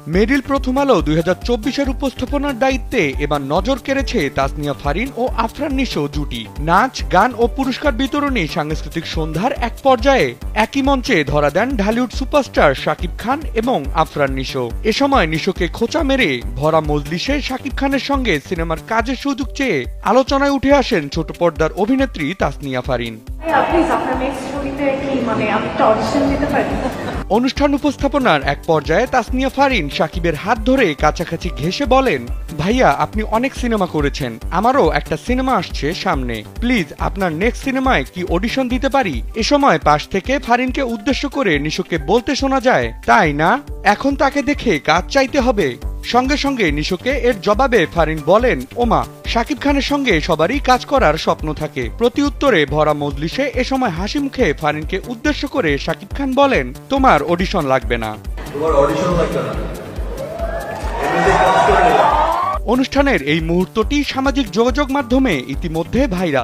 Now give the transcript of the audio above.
মেরিল প্রথম আলো 2024-এর উপস্থাপনার দায়িত্বে এবার নজর কেড়েছে তাসনিয়া ফারিন ও আফরান নিশো জুটি। নাচ, গান ও পুরস্কার বিতরণী সাংস্কৃতিক সন্ধ্যার এক পর্যায়ে একই মঞ্চে ধরা দেন ঢালিউড সুপারস্টার শাকিব খান এবং আফরান নিশো। এ সময় নিশোকে খোঁচা মেরে ভরা মজলিসে শাকিব খানের সঙ্গে সিনেমার কাজের সুযোগ চেয়ে আলোচনায় উঠে আসেন ছোট পর্দার অভিনেত্রী তাসনিয়া ফারিন। অনুষ্ঠান উপস্থাপনার এক পর্যায়ে তাসনিয়া ফারিন শাকিবের হাত ধরে কাছাকাছি ঘেঁষে বলেন, ভাইয়া আপনি অনেক সিনেমা করেছেন, আমারও একটা সিনেমা আসছে সামনে, প্লিজ আপনার নেক্সট সিনেমায় কি অডিশন দিতে পারি। এ সময় পাশ থেকে ফারিনকে উদ্দেশ্য করে নিশোকে বলতে শোনা যায়, তাই না, এখন তাকে দেখে কাজ চাইতে হবে। সঙ্গে সঙ্গে নিশোকে এর জবাবে ফারিন বলেন, ওমা, শাকিব খানের সঙ্গে সবারই কাজ করার স্বপ্ন থাকে। প্রতি উত্তরে ভরা মজলিসে এ সময় হাসি মুখে ফারিনকে উদ্দেশ্য করে শাকিব খান বলেন, তোমার অডিশন লাগবে না। অনুষ্ঠানের এই মুহূর্তটি সামাজিক যোগাযোগ মাধ্যমে ইতিমধ্যে ভাইরাল।